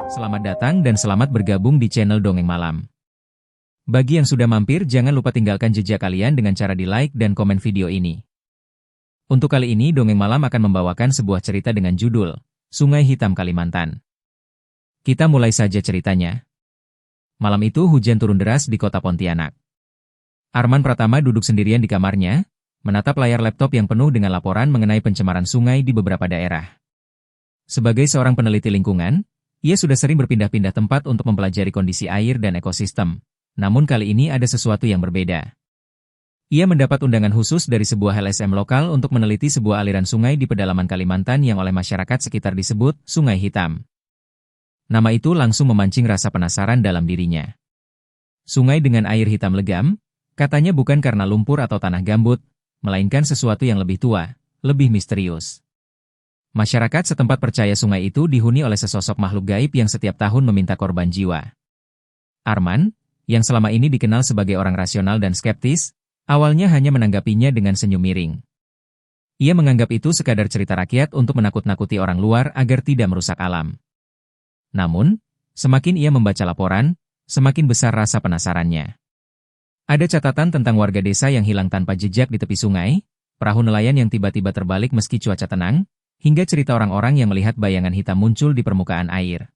Selamat datang dan selamat bergabung di channel Dongeng Malam. Bagi yang sudah mampir, jangan lupa tinggalkan jejak kalian dengan cara di like dan komen video ini. Untuk kali ini, Dongeng Malam akan membawakan sebuah cerita dengan judul Sungai Hitam Kalimantan. Kita mulai saja ceritanya. Malam itu hujan turun deras di kota Pontianak. Arman Pratama duduk sendirian di kamarnya, menatap layar laptop yang penuh dengan laporan mengenai pencemaran sungai di beberapa daerah. Sebagai seorang peneliti lingkungan, ia sudah sering berpindah-pindah tempat untuk mempelajari kondisi air dan ekosistem. Namun kali ini ada sesuatu yang berbeda. Ia mendapat undangan khusus dari sebuah LSM lokal untuk meneliti sebuah aliran sungai di pedalaman Kalimantan yang oleh masyarakat sekitar disebut Sungai Hitam. Nama itu langsung memancing rasa penasaran dalam dirinya. Sungai dengan air hitam legam, katanya bukan karena lumpur atau tanah gambut, melainkan sesuatu yang lebih tua, lebih misterius. Masyarakat setempat percaya sungai itu dihuni oleh sesosok makhluk gaib yang setiap tahun meminta korban jiwa. Arman, yang selama ini dikenal sebagai orang rasional dan skeptis, awalnya hanya menanggapinya dengan senyum miring. Ia menganggap itu sekadar cerita rakyat untuk menakut-nakuti orang luar agar tidak merusak alam. Namun, semakin ia membaca laporan, semakin besar rasa penasarannya. Ada catatan tentang warga desa yang hilang tanpa jejak di tepi sungai, perahu nelayan yang tiba-tiba terbalik meski cuaca tenang, hingga cerita orang-orang yang melihat bayangan hitam muncul di permukaan air.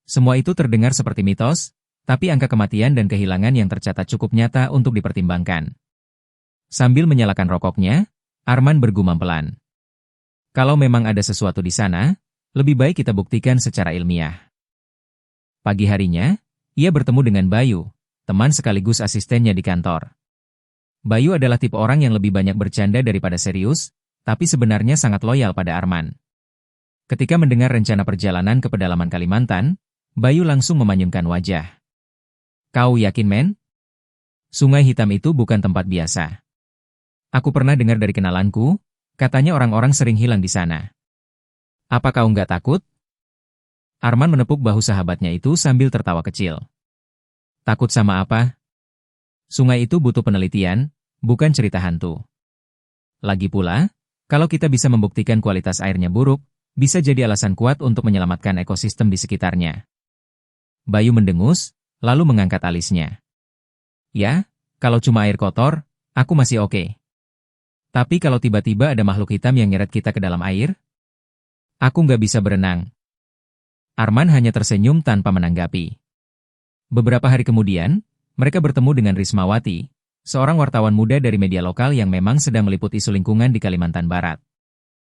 Semua itu terdengar seperti mitos, tapi angka kematian dan kehilangan yang tercatat cukup nyata untuk dipertimbangkan. Sambil menyalakan rokoknya, Arman bergumam pelan. Kalau memang ada sesuatu di sana, lebih baik kita buktikan secara ilmiah. Pagi harinya, ia bertemu dengan Bayu, teman sekaligus asistennya di kantor. Bayu adalah tipe orang yang lebih banyak bercanda daripada serius, tapi sebenarnya sangat loyal pada Arman. Ketika mendengar rencana perjalanan ke pedalaman Kalimantan, Bayu langsung memanyunkan wajah. Kau yakin, men? Sungai Hitam itu bukan tempat biasa. Aku pernah dengar dari kenalanku, katanya orang-orang sering hilang di sana. Apa kau nggak takut? Arman menepuk bahu sahabatnya itu sambil tertawa kecil. Takut sama apa? Sungai itu butuh penelitian, bukan cerita hantu. Lagi pula, kalau kita bisa membuktikan kualitas airnya buruk, bisa jadi alasan kuat untuk menyelamatkan ekosistem di sekitarnya. Bayu mendengus, lalu mengangkat alisnya. Ya, kalau cuma air kotor, aku masih oke. Tapi kalau tiba-tiba ada makhluk hitam yang nyeret kita ke dalam air, aku nggak bisa berenang. Arman hanya tersenyum tanpa menanggapi. Beberapa hari kemudian, mereka bertemu dengan Rismawati, seorang wartawan muda dari media lokal yang memang sedang meliput isu lingkungan di Kalimantan Barat.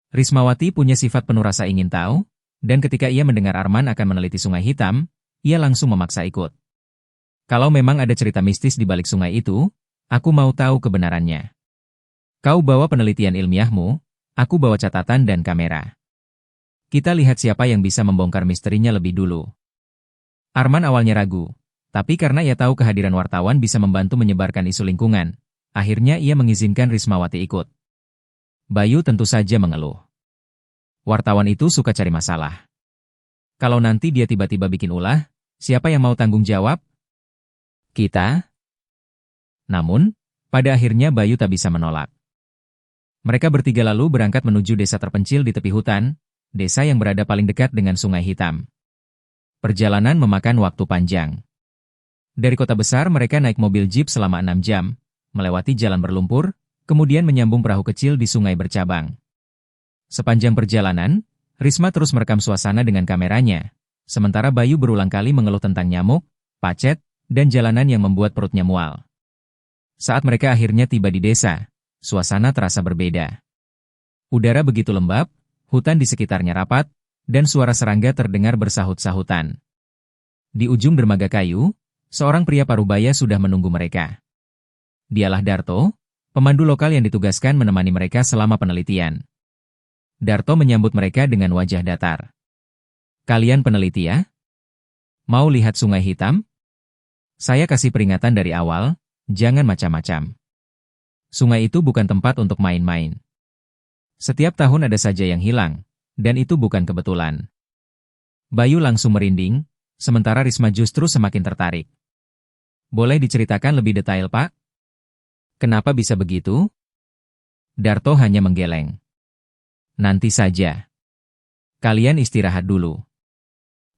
Rismawati punya sifat penuh rasa ingin tahu, dan ketika ia mendengar Arman akan meneliti Sungai Hitam, ia langsung memaksa ikut. Kalau memang ada cerita mistis di balik sungai itu, aku mau tahu kebenarannya. Kau bawa penelitian ilmiahmu, aku bawa catatan dan kamera. Kita lihat siapa yang bisa membongkar misterinya lebih dulu. Arman awalnya ragu. Tapi karena ia tahu kehadiran wartawan bisa membantu menyebarkan isu lingkungan, akhirnya ia mengizinkan Rismawati ikut. Bayu tentu saja mengeluh. Wartawan itu suka cari masalah. Kalau nanti dia tiba-tiba bikin ulah, siapa yang mau tanggung jawab? Kita? Namun, pada akhirnya Bayu tak bisa menolak. Mereka bertiga lalu berangkat menuju desa terpencil di tepi hutan, desa yang berada paling dekat dengan Sungai Hitam. Perjalanan memakan waktu panjang. Dari kota besar mereka naik mobil jeep selama 6 jam, melewati jalan berlumpur, kemudian menyambung perahu kecil di sungai bercabang. Sepanjang perjalanan, Risma terus merekam suasana dengan kameranya, sementara Bayu berulang kali mengeluh tentang nyamuk, pacet, dan jalanan yang membuat perutnya mual. Saat mereka akhirnya tiba di desa, suasana terasa berbeda. Udara begitu lembab, hutan di sekitarnya rapat, dan suara serangga terdengar bersahut-sahutan. Di ujung dermaga kayu, seorang pria parubaya sudah menunggu mereka. Dialah Darto, pemandu lokal yang ditugaskan menemani mereka selama penelitian. Darto menyambut mereka dengan wajah datar. Kalian peneliti ya? Mau lihat Sungai Hitam? Saya kasih peringatan dari awal, jangan macam-macam. Sungai itu bukan tempat untuk main-main. Setiap tahun ada saja yang hilang, dan itu bukan kebetulan. Bayu langsung merinding, sementara Risma justru semakin tertarik. Boleh diceritakan lebih detail, Pak? Kenapa bisa begitu? Darto hanya menggeleng. Nanti saja. Kalian istirahat dulu.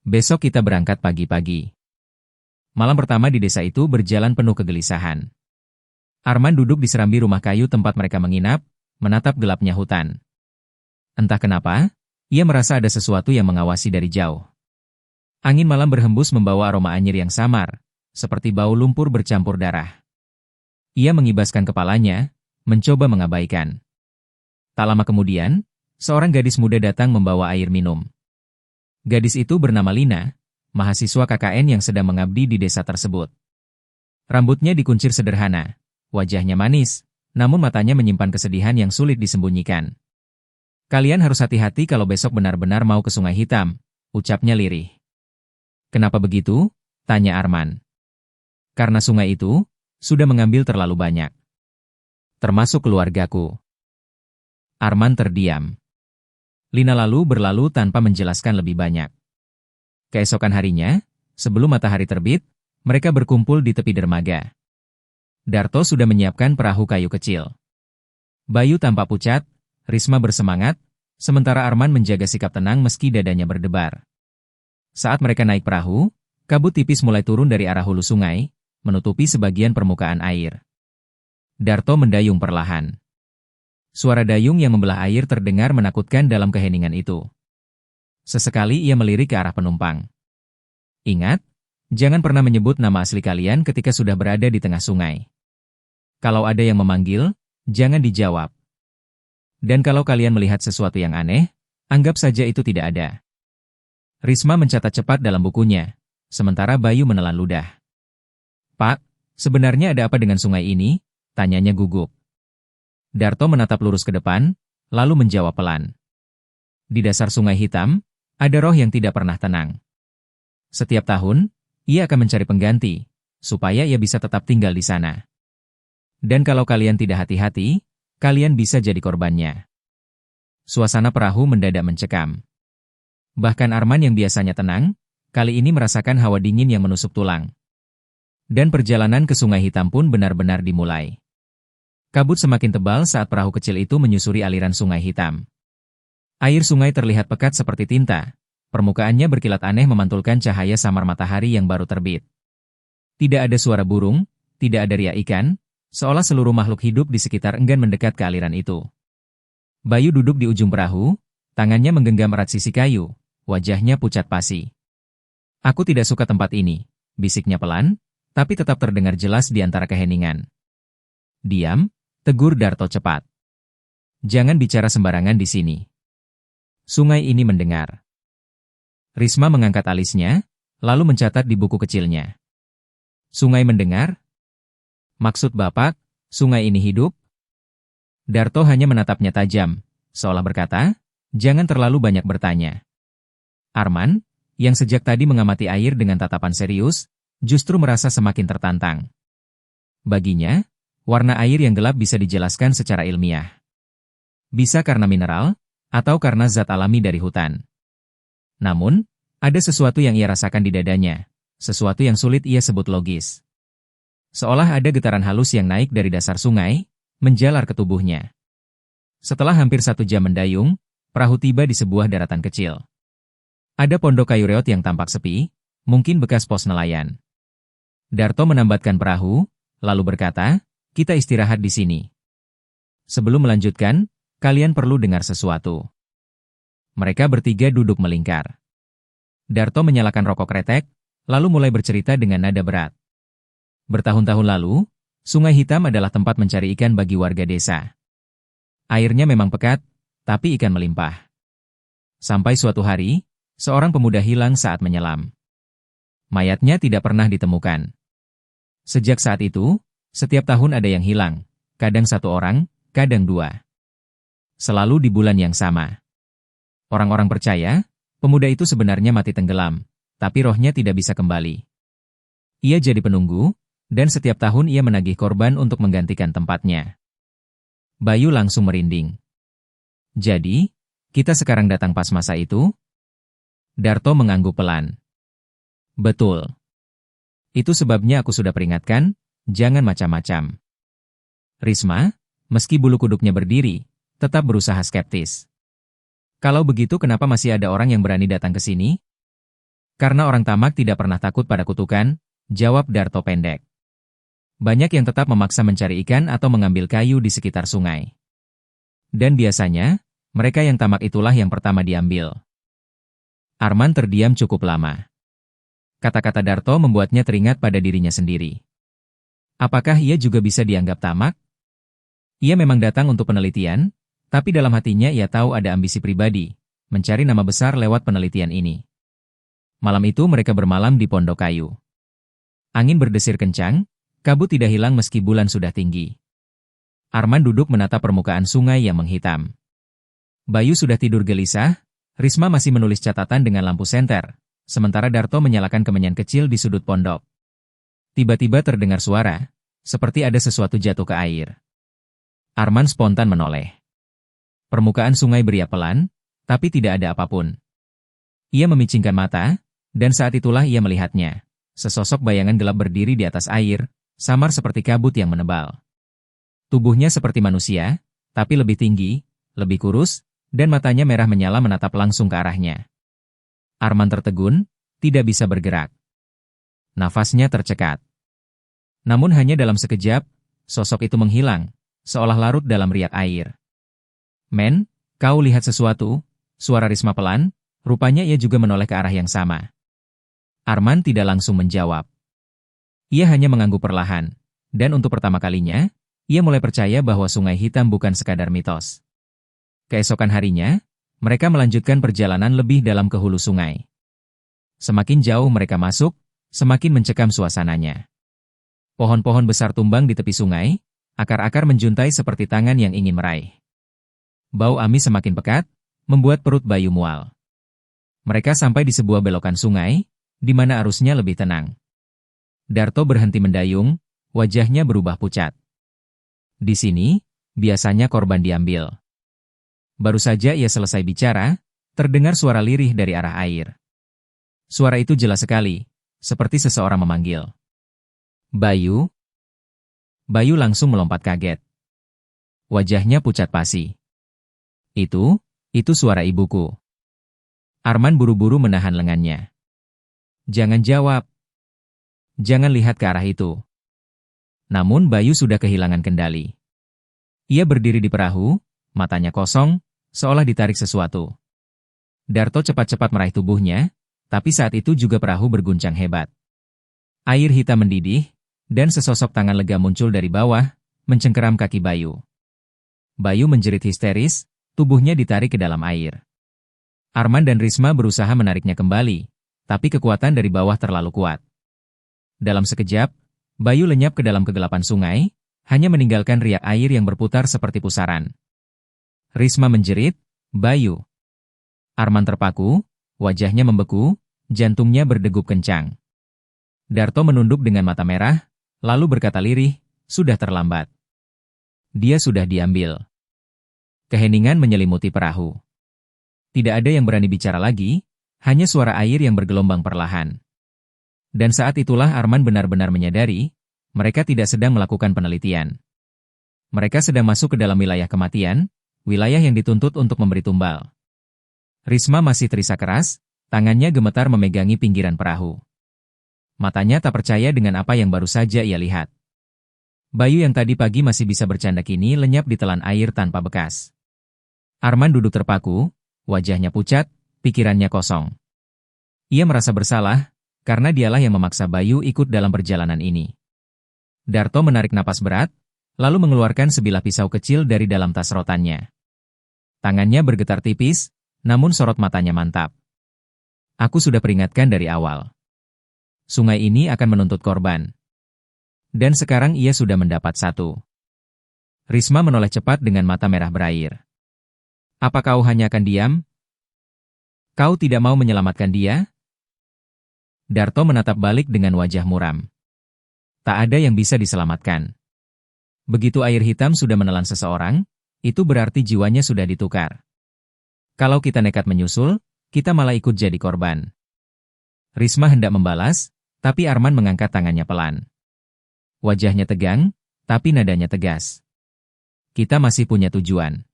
Besok kita berangkat pagi-pagi. Malam pertama di desa itu berjalan penuh kegelisahan. Arman duduk di serambi rumah kayu tempat mereka menginap, menatap gelapnya hutan. Entah kenapa, ia merasa ada sesuatu yang mengawasi dari jauh. Angin malam berhembus membawa aroma anyir yang samar, seperti bau lumpur bercampur darah. Ia mengibaskan kepalanya, mencoba mengabaikan. Tak lama kemudian, seorang gadis muda datang membawa air minum. Gadis itu bernama Lina, mahasiswa KKN yang sedang mengabdi di desa tersebut. Rambutnya dikuncir sederhana, wajahnya manis, namun matanya menyimpan kesedihan yang sulit disembunyikan. Kalian harus hati-hati kalau besok benar-benar mau ke Sungai Hitam, ucapnya lirih. Kenapa begitu? Tanya Arman. Karena sungai itu sudah mengambil terlalu banyak. Termasuk keluargaku. Arman terdiam. Lina lalu berlalu tanpa menjelaskan lebih banyak. Keesokan harinya, sebelum matahari terbit, mereka berkumpul di tepi dermaga. Darto sudah menyiapkan perahu kayu kecil. Bayu tampak pucat, Risma bersemangat, sementara Arman menjaga sikap tenang meski dadanya berdebar. Saat mereka naik perahu, kabut tipis mulai turun dari arah hulu sungai, menutupi sebagian permukaan air. Darto mendayung perlahan. Suara dayung yang membelah air terdengar menakutkan dalam keheningan itu. Sesekali ia melirik ke arah penumpang. Ingat, jangan pernah menyebut nama asli kalian ketika sudah berada di tengah sungai. Kalau ada yang memanggil, jangan dijawab. Dan kalau kalian melihat sesuatu yang aneh, anggap saja itu tidak ada. Risma mencatat cepat dalam bukunya, sementara Bayu menelan ludah. Pak, sebenarnya ada apa dengan sungai ini? Tanyanya gugup. Darto menatap lurus ke depan, lalu menjawab pelan. Di dasar Sungai Hitam, ada roh yang tidak pernah tenang. Setiap tahun, ia akan mencari pengganti, supaya ia bisa tetap tinggal di sana. Dan kalau kalian tidak hati-hati, kalian bisa jadi korbannya. Suasana perahu mendadak mencekam. Bahkan Arman yang biasanya tenang, kali ini merasakan hawa dingin yang menusuk tulang. Dan perjalanan ke Sungai Hitam pun benar-benar dimulai. Kabut semakin tebal saat perahu kecil itu menyusuri aliran Sungai Hitam. Air sungai terlihat pekat seperti tinta, permukaannya berkilat aneh memantulkan cahaya samar matahari yang baru terbit. Tidak ada suara burung, tidak ada riak ikan, seolah seluruh makhluk hidup di sekitar enggan mendekat ke aliran itu. Bayu duduk di ujung perahu, tangannya menggenggam erat sisi kayu, wajahnya pucat pasi. Aku tidak suka tempat ini, bisiknya pelan, tapi tetap terdengar jelas di antara keheningan. Diam, tegur Darto cepat. Jangan bicara sembarangan di sini. Sungai ini mendengar. Risma mengangkat alisnya, lalu mencatat di buku kecilnya. Sungai mendengar? Maksud Bapak, sungai ini hidup? Darto hanya menatapnya tajam, seolah berkata, jangan terlalu banyak bertanya. Arman, yang sejak tadi mengamati air dengan tatapan serius, justru merasa semakin tertantang. Baginya, warna air yang gelap bisa dijelaskan secara ilmiah. Bisa karena mineral, atau karena zat alami dari hutan. Namun, ada sesuatu yang ia rasakan di dadanya, sesuatu yang sulit ia sebut logis. Seolah ada getaran halus yang naik dari dasar sungai, menjalar ke tubuhnya. Setelah hampir 1 jam mendayung, perahu tiba di sebuah daratan kecil. Ada pondok kayu reot yang tampak sepi, mungkin bekas pos nelayan. Darto menambatkan perahu, lalu berkata, kita istirahat di sini. Sebelum melanjutkan, kalian perlu dengar sesuatu. Mereka bertiga duduk melingkar. Darto menyalakan rokok kretek, lalu mulai bercerita dengan nada berat. Bertahun-tahun lalu, Sungai Hitam adalah tempat mencari ikan bagi warga desa. Airnya memang pekat, tapi ikan melimpah. Sampai suatu hari, seorang pemuda hilang saat menyelam. Mayatnya tidak pernah ditemukan. Sejak saat itu, setiap tahun ada yang hilang, kadang 1 orang, kadang 2. Selalu di bulan yang sama. Orang-orang percaya, pemuda itu sebenarnya mati tenggelam, tapi rohnya tidak bisa kembali. Ia jadi penunggu, dan setiap tahun ia menagih korban untuk menggantikan tempatnya. Bayu langsung merinding. Jadi, kita sekarang datang pas masa itu? Darto mengangguk pelan. Betul. Itu sebabnya aku sudah peringatkan, jangan macam-macam. Risma, meski bulu kuduknya berdiri, tetap berusaha skeptis. Kalau begitu kenapa masih ada orang yang berani datang ke sini? Karena orang tamak tidak pernah takut pada kutukan, jawab Darto pendek. Banyak yang tetap memaksa mencari ikan atau mengambil kayu di sekitar sungai. Dan biasanya, mereka yang tamak itulah yang pertama diambil. Arman terdiam cukup lama. Kata-kata Darto membuatnya teringat pada dirinya sendiri. Apakah ia juga bisa dianggap tamak? Ia memang datang untuk penelitian, tapi dalam hatinya ia tahu ada ambisi pribadi, mencari nama besar lewat penelitian ini. Malam itu mereka bermalam di pondok kayu. Angin berdesir kencang, kabut tidak hilang meski bulan sudah tinggi. Arman duduk menatap permukaan sungai yang menghitam. Bayu sudah tidur gelisah, Risma masih menulis catatan dengan lampu senter, sementara Darto menyalakan kemenyan kecil di sudut pondok. Tiba-tiba terdengar suara, seperti ada sesuatu jatuh ke air. Arman spontan menoleh. Permukaan sungai beriap pelan, tapi tidak ada apapun. Ia memicingkan mata, dan saat itulah ia melihatnya. Sesosok bayangan gelap berdiri di atas air, samar seperti kabut yang menebal. Tubuhnya seperti manusia, tapi lebih tinggi, lebih kurus, dan matanya merah menyala menatap langsung ke arahnya. Arman tertegun, tidak bisa bergerak. Nafasnya tercekat. Namun hanya dalam sekejap, sosok itu menghilang, seolah larut dalam riak air. Men, kau lihat sesuatu? Suara Risma pelan, rupanya ia juga menoleh ke arah yang sama. Arman tidak langsung menjawab. Ia hanya mengangguk perlahan, dan untuk pertama kalinya, ia mulai percaya bahwa Sungai Hitam bukan sekadar mitos. Keesokan harinya, mereka melanjutkan perjalanan lebih dalam ke hulu sungai. Semakin jauh mereka masuk, semakin mencekam suasananya. Pohon-pohon besar tumbang di tepi sungai, akar-akar menjuntai seperti tangan yang ingin meraih. Bau amis semakin pekat, membuat perut Bayu mual. Mereka sampai di sebuah belokan sungai, di mana arusnya lebih tenang. Darto berhenti mendayung, wajahnya berubah pucat. Di sini, biasanya korban diambil. Baru saja ia selesai bicara, terdengar suara lirih dari arah air. Suara itu jelas sekali, seperti seseorang memanggil. Bayu? Bayu langsung melompat kaget. Wajahnya pucat pasi. Itu suara ibuku. Arman buru-buru menahan lengannya. Jangan jawab. Jangan lihat ke arah itu. Namun Bayu sudah kehilangan kendali. Ia berdiri di perahu, matanya kosong, seolah ditarik sesuatu. Darto cepat-cepat meraih tubuhnya, tapi saat itu juga perahu berguncang hebat. Air hitam mendidih, dan sesosok tangan lega muncul dari bawah, mencengkeram kaki Bayu. Bayu menjerit histeris, tubuhnya ditarik ke dalam air. Arman dan Risma berusaha menariknya kembali, tapi kekuatan dari bawah terlalu kuat. Dalam sekejap, Bayu lenyap ke dalam kegelapan sungai, hanya meninggalkan riak air yang berputar seperti pusaran. Risma menjerit, Bayu. Arman terpaku, wajahnya membeku, jantungnya berdegup kencang. Darto menunduk dengan mata merah, lalu berkata lirih, sudah terlambat. Dia sudah diambil. Keheningan menyelimuti perahu. Tidak ada yang berani bicara lagi, hanya suara air yang bergelombang perlahan. Dan saat itulah Arman benar-benar menyadari, mereka tidak sedang melakukan penelitian. Mereka sedang masuk ke dalam wilayah kematian, wilayah yang dituntut untuk memberi tumbal. Risma masih terisak keras, tangannya gemetar memegangi pinggiran perahu. Matanya tak percaya dengan apa yang baru saja ia lihat. Bayu yang tadi pagi masih bisa bercanda kini lenyap di telan air tanpa bekas. Arman duduk terpaku, wajahnya pucat, pikirannya kosong. Ia merasa bersalah, karena dialah yang memaksa Bayu ikut dalam perjalanan ini. Darto menarik napas berat, lalu mengeluarkan sebilah pisau kecil dari dalam tas rotannya. Tangannya bergetar tipis, namun sorot matanya mantap. Aku sudah peringatkan dari awal. Sungai ini akan menuntut korban. Dan sekarang ia sudah mendapat satu. Risma menoleh cepat dengan mata merah berair. Apa kau hanya akan diam? Kau tidak mau menyelamatkan dia? Darto menatap balik dengan wajah muram. Tak ada yang bisa diselamatkan. Begitu air hitam sudah menelan seseorang, itu berarti jiwanya sudah ditukar. Kalau kita nekat menyusul, kita malah ikut jadi korban. Risma hendak membalas, tapi Arman mengangkat tangannya pelan. Wajahnya tegang, tapi nadanya tegas. Kita masih punya tujuan.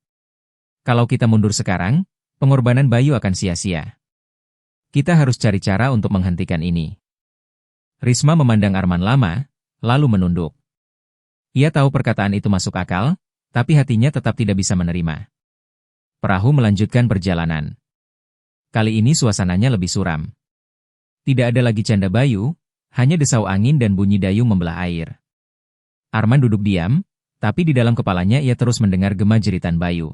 Kalau kita mundur sekarang, pengorbanan Bayu akan sia-sia. Kita harus cari cara untuk menghentikan ini. Risma memandang Arman lama, lalu menunduk. Ia tahu perkataan itu masuk akal, tapi hatinya tetap tidak bisa menerima. Perahu melanjutkan perjalanan. Kali ini suasananya lebih suram. Tidak ada lagi canda Bayu, hanya desau angin dan bunyi dayung membelah air. Arman duduk diam, tapi di dalam kepalanya ia terus mendengar gema jeritan Bayu.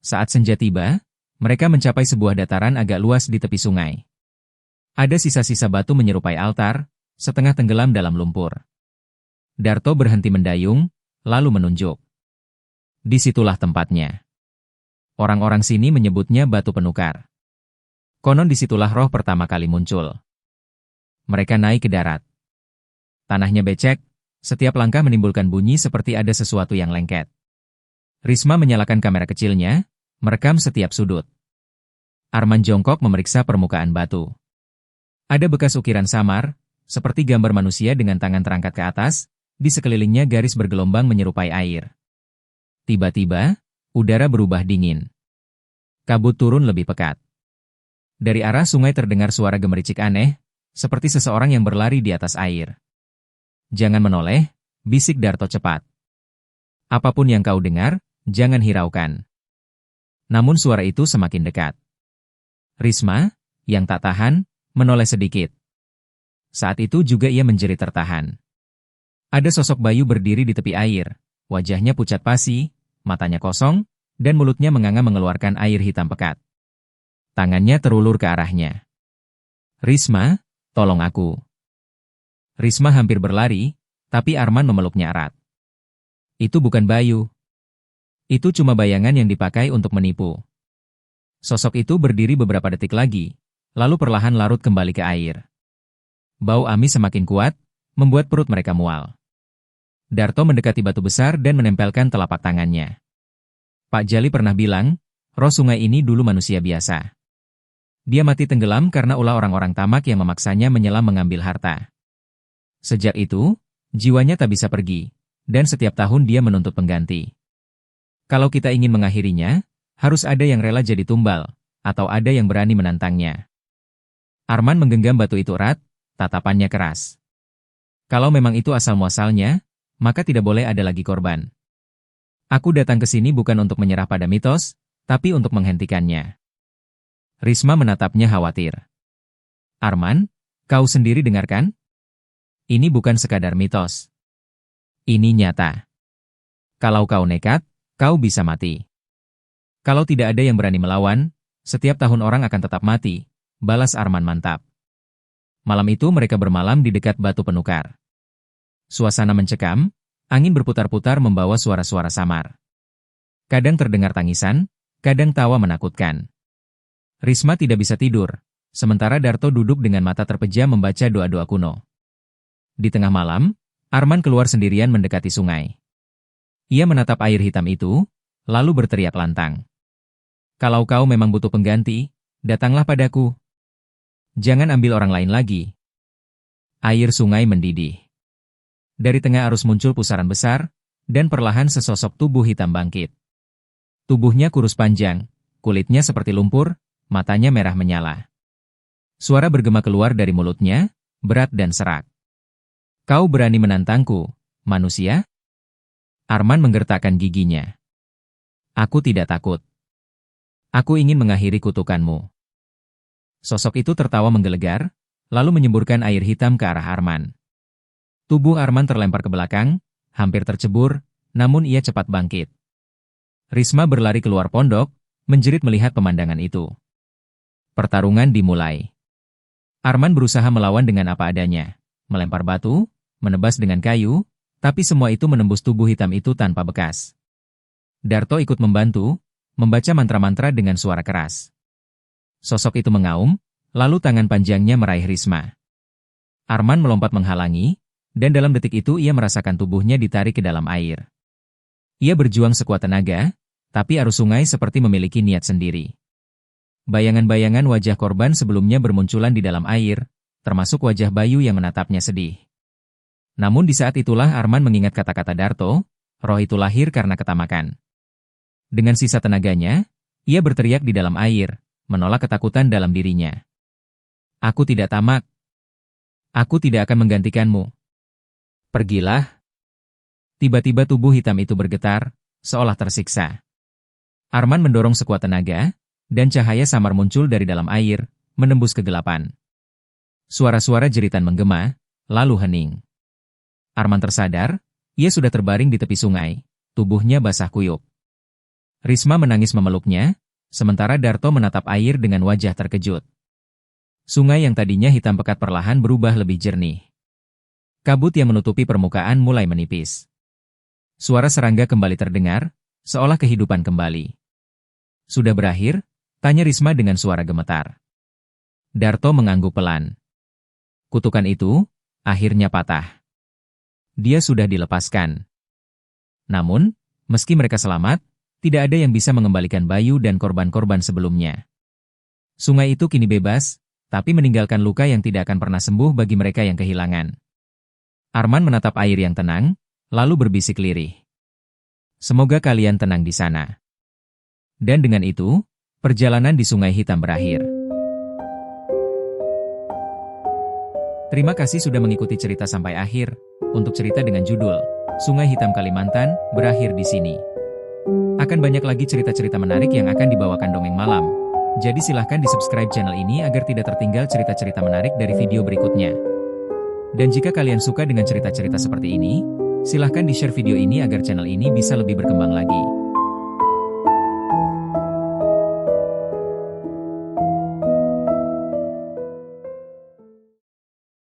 Saat senja tiba, mereka mencapai sebuah dataran agak luas di tepi sungai. Ada sisa-sisa batu menyerupai altar, setengah tenggelam dalam lumpur. Darto berhenti mendayung, lalu menunjuk. Disitulah tempatnya. Orang-orang sini menyebutnya batu penukar. Konon disitulah roh pertama kali muncul. Mereka naik ke darat. Tanahnya becek, setiap langkah menimbulkan bunyi seperti ada sesuatu yang lengket. Risma menyalakan kamera kecilnya, merekam setiap sudut. Arman jongkok memeriksa permukaan batu. Ada bekas ukiran samar, seperti gambar manusia dengan tangan terangkat ke atas, di sekelilingnya garis bergelombang menyerupai air. Tiba-tiba, udara berubah dingin. Kabut turun lebih pekat. Dari arah sungai terdengar suara gemericik aneh, seperti seseorang yang berlari di atas air. Jangan menoleh, bisik Darto cepat. Apapun yang kau dengar, jangan hiraukan. Namun suara itu semakin dekat. Risma, yang tak tahan, menoleh sedikit. Saat itu juga ia menjerit tertahan. Ada sosok Bayu berdiri di tepi air, wajahnya pucat pasi, matanya kosong, dan mulutnya menganga mengeluarkan air hitam pekat. Tangannya terulur ke arahnya. Risma, tolong aku. Risma hampir berlari, tapi Arman memeluknya erat. Itu bukan Bayu. Itu cuma bayangan yang dipakai untuk menipu. Sosok itu berdiri beberapa detik lagi, lalu perlahan larut kembali ke air. Bau amis semakin kuat, membuat perut mereka mual. Darto mendekati batu besar dan menempelkan telapak tangannya. Pak Jali pernah bilang, roh sungai ini dulu manusia biasa. Dia mati tenggelam karena ulah orang-orang tamak yang memaksanya menyelam mengambil harta. Sejak itu, jiwanya tak bisa pergi, dan setiap tahun dia menuntut pengganti. Kalau kita ingin mengakhirinya, harus ada yang rela jadi tumbal, atau ada yang berani menantangnya. Arman menggenggam batu itu erat, tatapannya keras. Kalau memang itu asal-muasalnya, maka tidak boleh ada lagi korban. Aku datang ke sini bukan untuk menyerah pada mitos, tapi untuk menghentikannya. Risma menatapnya khawatir. Arman, kau sendiri dengarkan? Ini bukan sekadar mitos. Ini nyata. Kalau kau nekat, kau bisa mati. Kalau tidak ada yang berani melawan, setiap tahun orang akan tetap mati, balas Arman mantap. Malam itu mereka bermalam di dekat batu penukar. Suasana mencekam, angin berputar-putar membawa suara-suara samar. Kadang terdengar tangisan, kadang tawa menakutkan. Risma tidak bisa tidur, sementara Darto duduk dengan mata terpejam membaca doa-doa kuno. Di tengah malam, Arman keluar sendirian mendekati sungai. Ia menatap air hitam itu, lalu berteriak lantang. Kalau kau memang butuh pengganti, datanglah padaku. Jangan ambil orang lain lagi. Air sungai mendidih. Dari tengah arus muncul pusaran besar, dan perlahan sesosok tubuh hitam bangkit. Tubuhnya kurus panjang, kulitnya seperti lumpur, matanya merah menyala. Suara bergema keluar dari mulutnya, berat dan serak. Kau berani menantangku, manusia? Arman menggertakkan giginya. Aku tidak takut. Aku ingin mengakhiri kutukanmu. Sosok itu tertawa menggelegar, lalu menyemburkan air hitam ke arah Arman. Tubuh Arman terlempar ke belakang, hampir tercebur, namun ia cepat bangkit. Risma berlari keluar pondok, menjerit melihat pemandangan itu. Pertarungan dimulai. Arman berusaha melawan dengan apa adanya, melempar batu, menebas dengan kayu, tapi semua itu menembus tubuh hitam itu tanpa bekas. Darto ikut membantu, membaca mantra-mantra dengan suara keras. Sosok itu mengaum, lalu tangan panjangnya meraih Risma. Arman melompat menghalangi, dan dalam detik itu ia merasakan tubuhnya ditarik ke dalam air. Ia berjuang sekuat tenaga, tapi arus sungai seperti memiliki niat sendiri. Bayangan-bayangan wajah korban sebelumnya bermunculan di dalam air, termasuk wajah Bayu yang menatapnya sedih. Namun di saat itulah Arman mengingat kata-kata Darto, roh itu lahir karena ketamakan. Dengan sisa tenaganya, ia berteriak di dalam air, menolak ketakutan dalam dirinya. Aku tidak tamak. Aku tidak akan menggantikanmu. Pergilah. Tiba-tiba tubuh hitam itu bergetar, seolah tersiksa. Arman mendorong sekuat tenaga, dan cahaya samar muncul dari dalam air, menembus kegelapan. Suara-suara jeritan menggema, lalu hening. Arman tersadar, ia sudah terbaring di tepi sungai, tubuhnya basah kuyup. Risma menangis memeluknya, sementara Darto menatap air dengan wajah terkejut. Sungai yang tadinya hitam pekat perlahan berubah lebih jernih. Kabut yang menutupi permukaan mulai menipis. Suara serangga kembali terdengar, seolah kehidupan kembali. Sudah berakhir? Tanya Risma dengan suara gemetar. Darto mengangguk pelan. Kutukan itu, akhirnya patah. Dia sudah dilepaskan. Namun, meski mereka selamat, tidak ada yang bisa mengembalikan Bayu dan korban-korban sebelumnya. Sungai itu kini bebas, tapi meninggalkan luka yang tidak akan pernah sembuh bagi mereka yang kehilangan. Arman menatap air yang tenang, lalu berbisik lirih. Semoga kalian tenang di sana. Dan dengan itu, perjalanan di Sungai Hitam berakhir. Terima kasih sudah mengikuti cerita sampai akhir. Untuk cerita dengan judul Sungai Hitam Kalimantan berakhir di sini. Akan banyak lagi cerita-cerita menarik yang akan dibawakan Dongeng Malam. Jadi silahkan di-subscribe channel ini agar tidak tertinggal cerita-cerita menarik dari video berikutnya. Dan jika kalian suka dengan cerita-cerita seperti ini, silahkan di-share video ini agar channel ini bisa lebih berkembang lagi.